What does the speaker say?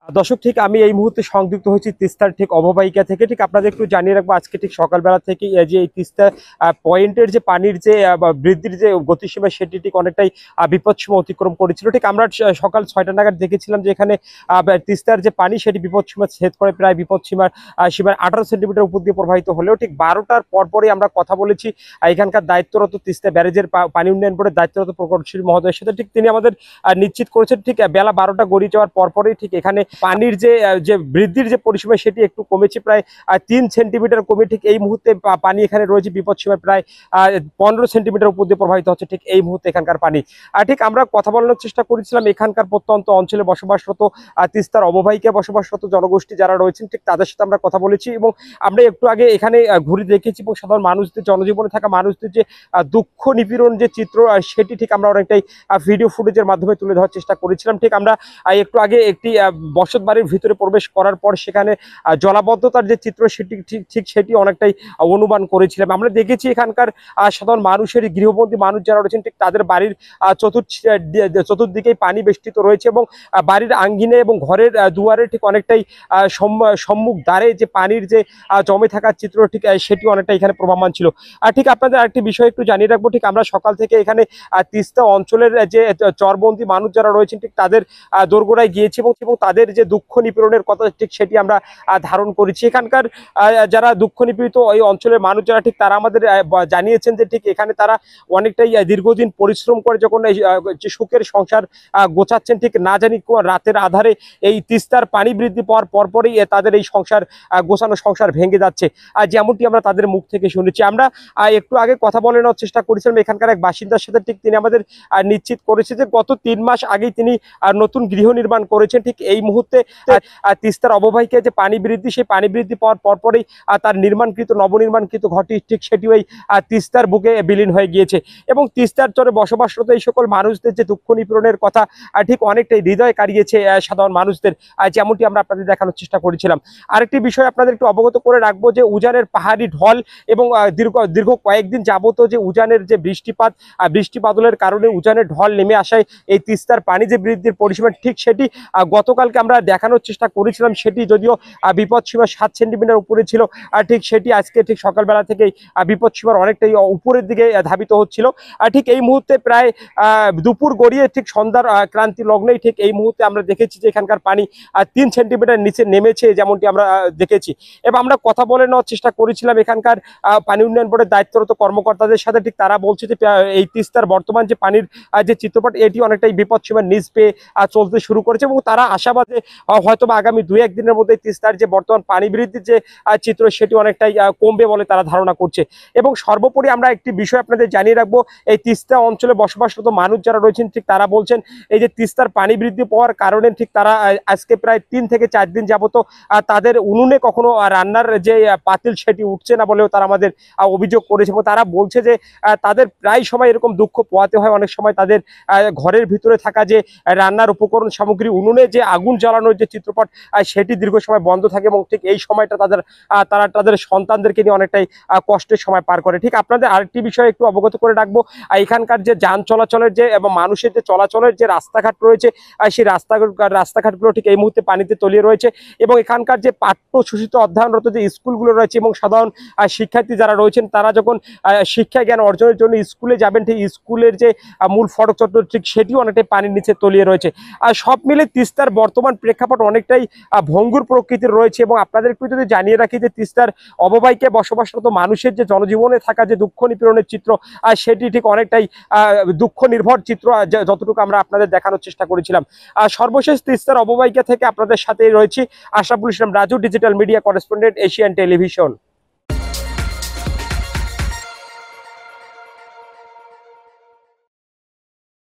দর্শক, ঠিক আমি এই মুহূর্তে সংযুক্ত হয়েছি তিস্তার ঠিক অববাহিকা থেকে। ঠিক আপনাদের একটু জানিয়ে রাখবো, আজকে ঠিক সকালবেলা থেকে যে এই তিস্তা পয়েন্টের যে পানির যে বৃদ্ধির যে গতিসীমা, সেটি ঠিক অনেকটাই বিপদসীমা অতিক্রম করেছিল। ঠিক আমরা সকাল 6টা নাগাদ দেখেছিলাম যে এখানে তিস্তার যে পানি সেটি বিপদসীমা ছেদ করে প্রায় বিপদসীমার সীমার 18 সেন্টিমিটার উপর দিয়ে প্রবাহিত হলেও ঠিক 12টার পরপরই আমরা কথা বলেছি এখানকার দায়িত্বরত তিস্তা ব্যারেজের পানি উন্নয়ন বোর্ডের দায়িত্বরত প্রকৌশলী মহোদয়ের সাথে। ঠিক তিনি আমাদের নিশ্চিত করেছেন ঠিক বেলা 12টা গড়িয়ে যাওয়ার পরপরই ঠিক এখানে পানির যে বৃদ্ধির যে পরিসীমা সেটি একটু কমেছে, প্রায় 3 সেন্টিমিটার কমে ঠিক এই মুহূর্তে পানি এখানে রয়েছে বিপদসীমায় প্রায় 15 সেন্টিমিটার উপর দিয়ে প্রবাহিত হচ্ছে ঠিক এই মুহূর্তে এখানকার পানি। ঠিক আমরা কথা বলার চেষ্টা করেছিলাম এখানকার প্রত্যন্ত অঞ্চলে বসবাসরত তিস্তার অববাহিকায় বসবাসরত জনগোষ্ঠী যারা রয়েছেন ঠিক তাদের সাথে আমরা কথা বলেছি, এবং আমরা একটু আগে এখানে ঘুরে দেখেছি এবং সাধারণ মানুষদের জনজীবনে থাকা মানুষদের যে দুঃখ নিপীড়ন যে চিত্র সেটি ঠিক আমরা অনেকটাই ভিডিও ফুটেজের মাধ্যমে তুলে ধরার চেষ্টা করেছিলাম। ঠিক আমরা একটু আগে একটি বসত বাড়ির ভিতরে প্রবেশ করার পর সেখানে জলাবদ্ধতার যে চিত্র সেটি ঠিক সেটি অনেকটাই অনুমান করেছিলাম। আমরা দেখেছি এখানকার সাধারণ মানুষের গৃহবন্দী মানুষ যারা রয়েছেন ঠিক তাদের বাড়ির চতুর্দিকেই পানি বেষ্টিত রয়েছে, এবং বাড়ির আঙ্গিনে এবং ঘরের দুয়ারে ঠিক অনেকটাই সম্মুখ দ্বারে যে পানির যে জমে থাকার চিত্র ঠিক সেটি অনেকটা এখানে প্রভাবমান ছিল। ঠিক আপনাদের আরেকটি বিষয় একটু জানিয়ে রাখবো, ঠিক আমরা সকাল থেকে এখানে তিস্তা অঞ্চলের যে চরবন্দি মানুষ যারা রয়েছেন ঠিক তাদের দোরগোড়ায় গিয়েছি এবং তাদের যে দুঃখ নিপীড়নের কথা ঠিক সেটি আমরা ধারণ করেছি। এখানকার যারা দুঃখ নিপীড়িত এই অঞ্চলের মানুষ যারা ঠিক তারা আমাদের জানিয়েছেন যে ঠিক এখানে তারা অনেকটাই দীর্ঘদিন পরিশ্রম করে যখন এই যে সুখের সংসার গোছাচ্ছেন, ঠিক না জানি রাতের আধারে এই তিস্তার পানি বৃদ্ধি পাওয়ার পরপরই তাদের এই সংসার গোছানো সংসার ভেঙে যাচ্ছে, যেমনটি আমরা তাদের মুখ থেকে শুনেছি। আমরা একটু আগে কথা বলে নেওয়ার চেষ্টা করেছিলাম এখানকার এক বাসিন্দার সাথে। ঠিক তিনি আমাদের নিশ্চিত করেছে যে গত 3 মাস আগেই তিনি নতুন গৃহ নির্মাণ করেছেন। ঠিক এই মুহূর্তে তিস্তার অববাহিকায় যে পানি বৃদ্ধি, সেই পানি বৃদ্ধি পাওয়ার পরপরই তার নবনির্মাণকৃত ঘরটি ঠিক সেটি ওই তিস্তার বুকে বিলীন হয়ে গিয়েছে, এবং তিস্তার চরে বসবাসরত এই সকল মানুষদের যে দুঃখ নিপীড়নের কথা ঠিক অনেকটাই হৃদয় কাড়িয়েছে সাধারণ মানুষদের, যেমনটি আমরা আপনাদের দেখানোর চেষ্টা করেছিলাম। আরেকটি বিষয় আপনাদের একটু অবগত করে রাখবো যে উজানের পাহাড়ি ঢল এবং দীর্ঘ কয়েকদিন যাবত যে উজানের যে বৃষ্টিপাতলের কারণে উজানের ঢল নেমে আসায় এই তিস্তার পানি যে বৃদ্ধির পরিসীমা ঠিক সেটি গতকালকে আমরা দেখানোর চেষ্টা করেছিলাম, সেটি যদিও বিপদসীমা 7 সেন্টিমিটার উপরে ছিল, ঠিক সেটি আজকে ঠিক সকালবেলা থেকেই বিপদসীমার অনেকটাই উপরের দিকে ধাবিত হচ্ছিল। ঠিক এই মুহূর্তে প্রায় দুপুর গড়িয়ে ঠিক সন্ধ্যার ক্রান্তি লগ্নেই ঠিক এই মুহূর্তে আমরা দেখেছি যে এখানকার পানি 3 সেন্টিমিটার নিচে নেমেছে, যেমনটি আমরা দেখেছি। এবং আমরা কথা বলে নেওয়ার চেষ্টা করেছিলাম এখানকার পানি উন্নয়ন বোর্ডের দায়িত্বরত কর্মকর্তাদের সাথে। ঠিক তারা বলছে যে এই তিস্তার বর্তমান যে পানির যে চিত্রপট এটি অনেকটাই বিপদসীমার নিচ পেয়ে চলতে শুরু করেছে, এবং তারা আশাবাদে হয়তোবা আগামী 2-1 দিনের মধ্যে তিস্তার যে বর্তমান পানি বৃদ্ধির যে চিত্র সেটি অনেকটাই কমবে বলে তারা ধারণা করছে। এবং সর্বোপরি আমরা একটি বিষয় আপনাদের জানিয়ে রাখবো, এই তিস্তা অঞ্চলে বসবাসরত মানুষ যারা রয়েছেন ঠিক তারা বলছেন এই যে তিস্তার পানি বৃদ্ধি পাওয়ার কারণে ঠিক তারা আজকে প্রায় 3 থেকে 4 দিন যাবত তাদের উনুনে কখনো রান্নার যে পাতিল সেটি উঠছে না বলেও তারা আমাদের অভিযোগ করেছে, এবং তারা বলছে যে তাদের প্রায় সময় এরকম দুঃখ পোহাতে হয়। অনেক সময় তাদের ঘরের ভিতরে থাকা যে রান্নার উপকরণ সামগ্রী উনুনে যে আগুন জ্বালানোর যে চিত্রপট সেটি দীর্ঘ সময় বন্ধ থাকে, এবং ঠিক এই সময়টা তারা তাদের সন্তানদেরকে নিয়ে অনেকটাই কষ্টের সময় পার করে। ঠিক আপনাদের আরেকটি বিষয় একটু অবগত করে রাখবো, এখানকার যে যান চলাচলের যে এবং মানুষের যে চলাচলের যে রাস্তাঘাট রয়েছে সেই রাস্তাঘাটগুলো ঠিক এই মুহূর্তে পানিতে তলিয়ে রয়েছে, এবং এখানকার যে পাঠ্য শোষিত অধ্যয়নরত যে স্কুলগুলো রয়েছে এবং সাধারণ শিক্ষার্থী যারা রয়েছেন তারা যখন শিক্ষা জ্ঞান অর্জনের জন্য স্কুলে যাবেন ঠিক স্কুলের যে মূল ফটক চত্বর ঠিক সেটিও অনেকটাই পানির নিচে তলিয়ে রয়েছে। আর সব মিলে তিস্তার বর্তমান প্রেক্ষাপট অনেকটাই ভঙ্গুর প্রকৃতির রয়েছে, এবং আপনাদের একটু যদি জানিয়ে রাখি যে তিস্তার অববাহিকায় বসবাসরত মানুষের যে জনজীবনে থাকা যে দুঃখ নিপীড়নের চিত্র সেটি ঠিক অনেকটাই দুঃখ নির্ভর চিত্র যতটুকু আমরা আপনাদের দেখানোর চেষ্টা করেছিলাম। সর্বশেষ তিস্তার অববাহিকা থেকে আপনাদের সাথে রয়েছি Ashraful Islam Raju, digital media correspondent, Asian television.